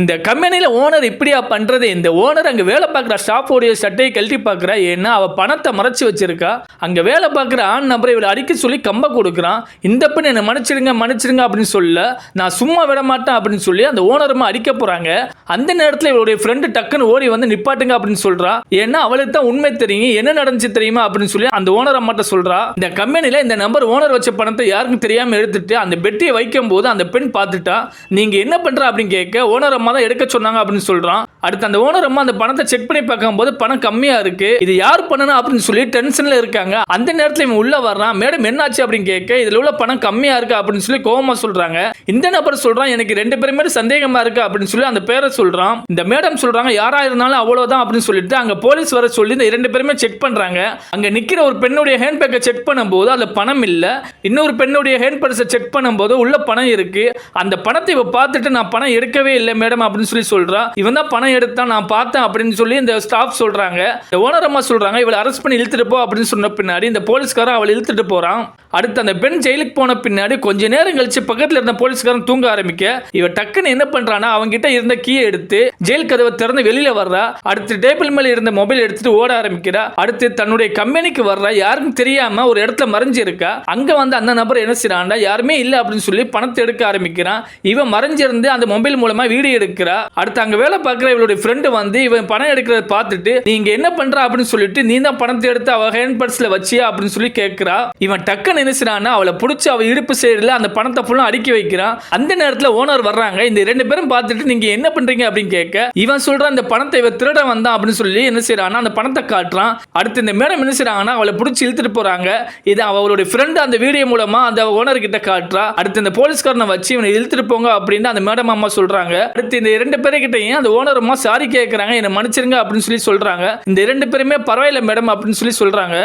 இந்த கம்பெனியில் ஓனர் இப்படியா பண்ணுறது? இந்த ஓனர் அங்கே வேலை பார்க்குற ஸ்டாஃபோடைய சட்டையை கழட்டி பார்க்குறா. ஏன்னா அவள் பணத்தை மறைச்சி வச்சிருக்கா. அங்கே வேலை பார்க்குற ஆண் நபரை இவளை அடிக்க சொல்லி கம்ப கொடுக்குறான். இந்த பெண் என்னை மன்னிச்சிடுங்க அப்படின்னு சொல்ல, நான் சும்மா விட மாட்டேன் அப்படின்னு சொல்லி அந்த ஓனரமாக அடிக்க போகிறாங்க. அந்த நேரத்தில் இவளுடைய ஃப்ரெண்டு டக்குன்னு ஓடி வந்து நிப்பாட்டுங்க அப்படின்னு சொல்கிறா. ஏன்னா அவளுக்கு தான் உண்மை தெரியும், என்ன நடந்துச்சு தெரியுமா அப்படின்னு சொல்லி அந்த ஓனர் அம்மாட்ட சொல்கிறா. இந்த கம்பெனியில் இந்த நம்பர் ஓனர் வச்ச பணத்தை யாருக்கும் தெரியாமல் எடுத்துட்டு அந்த பெட்டியை வைக்கும் போது அந்த பெண் பார்த்துட்டா. நீங்கள் என்ன பண்ணுற அப்படின்னு கேட்க, ஓனர் தான் எடுக்க சொன்னாங்க அப்படின்னு சொல்றான். அடுத்து அந்த ஓனர் அம்மா அந்த பணத்தை செக் பண்ணி பார்க்கும்போது பணம் கம்மியா இருக்கு. இது யார் பண்ணணும் அப்படின்னு சொல்லி டென்ஷன்ல இருக்காங்க. அந்த நேரத்தில் இவன் உள்ள வர்றான். மேடம் என்னாச்சு அப்படின்னு கேட்க, இதுல உள்ள பணம் கம்மியா இருக்கு அப்படின்னு சொல்லி கோவமா சொல்றாங்க. இந்த நபர் சொல்றான், எனக்கு 2 பேருமே சந்தேகமா இருக்கு அப்படின்னு சொல்லி அந்த பேரை சொல்றான். இந்த மேடம் சொல்றாங்க, யாரா இருந்தாலும் அவ்வளவுதான் அப்படின்னு சொல்லிட்டு அங்க போலீஸ் வர சொல்லி இந்த 2 பேருமே செக் பண்றாங்க. அங்க நிக்கிற ஒரு பெண்ணுடைய ஹேண்ட் பேக்கை செக் பண்ணும்போது அதுல பணம் இல்ல. இன்னொரு பெண்ணுடைய ஹேண்ட் பர்ஸை செக் பண்ணும்போது உள்ள பணம் இருக்கு. அந்த பணத்தை இவ பார்த்துட்டு, நான் பணம் எடுக்கவே இல்லை மேடம் அப்படின்னு சொல்லி சொல்றா. இவன் தான் பணம் எடுத்தா, நான் பார்த்தேன் அப்படின்னு சொல்லி இந்த ஸ்டாஃப் சொல்றாங்க. இந்த ஓனர் அம்மா சொல்றாங்க, இவளை அரெஸ்ட் பண்ணி இழுத்துட்டு போ அப்படின்னு சொன்ன பின்னாடி இந்த போலீஸ்காரன் அவளை இழுத்துட்டு போறான். அடுத்து அந்த பெண் ஜெயிலுக்கு போன பின்னாடி கொஞ்ச நேரம் கழிச்சு பக்கத்துல இருந்த போலீஸ்காரன் தூங்க ஆரம்பிக்க, இவ டக்குன்னு என்ன பண்றானா, அவங்க கிட்ட இருந்த கீயை எடுத்து ஜெயில் கதவை திறந்து வெளியில வர்றா. அடுத்து டேபிள் மேல இருந்த மொபைல் எடுத்துட்டு ஓட ஆரம்பிக்கிறா. அடுத்து தன்னுடைய கம்பெனிக்கு வர்றா. யாருக்கும் தெரியாம ஒரு இடத்துல மறைஞ்சு இருக்கா. அங்க வந்து அந்த நபர் என்ன செய்யறான்டா, யாருமே இல்லை அப்படின்னு சொல்லி பணத்தை எடுக்க ஆரம்பிக்கிறான். இவன் மறைஞ்சிருந்து அந்த மொபைல் மூலமா வீடியோ எடுக்கிறா. அடுத்து அங்க வேலை பார்க்குற இவளுடைய ஃப்ரெண்டு வந்து இவன் பணம் எடுக்கிறத பார்த்துட்டு, நீங்க என்ன பண்ற அப்படின்னு சொல்லிட்டு, நீ தான் பணத்தை எடுத்து அவ ஹேண்ட் பர்ஸ்ல வச்சியா அப்படின்னு சொல்லி கேட்கிறா. இவன் டக்குன்னு நினைச்சானா, அவளை பிடிச்சி அவ இடுப்பு சைடுல அந்த பணத்தை ஃபுல்லா அடுக்கி வைக்கிறான். அந்த நேரத்தில் ஓனர் வர்றாங்க. இந்த 2 பேரும் பார்த்துட்டு, நீங்க என்ன பண்றீங்க அப்படின்னு கேட்க, இவன் சொல்றான், இந்த பணத்தை இவ திருட வந்தான் அப்படின்னு சொல்லி என்ன செய்யறானா, அந்த பணத்தை காட்டுறான். அடுத்து இந்த மேடம் என்ன செய்யறாங்கன்னா, அவளை பிடிச்சி இழுத்துட்டு போறாங்க. இது அவளுடைய ஃப்ரெண்டு அந்த வீடியோ மூலமா அந்த ஓனர் கிட்ட காட்டுறா. அடுத்து இந்த போலீஸ்காரனை வச்சு இவனை இழுத்துட்டு போங்க அப்படின்னு அந்த மேடம் அம்மா சொல்றாங்க. அடுத்து இந்த 2 பேர்கிட்டையும் அந்த ஓனர் அம்மா சாரி கேட்கறாங்க, என்ன மன்னிச்சிருங்க அப்படின்னு சொல்லி சொல்றாங்க. இந்த 2 பேருமே பரவாயில்ல மேடம் அப்படின்னு சொல்லி சொல்றாங்க.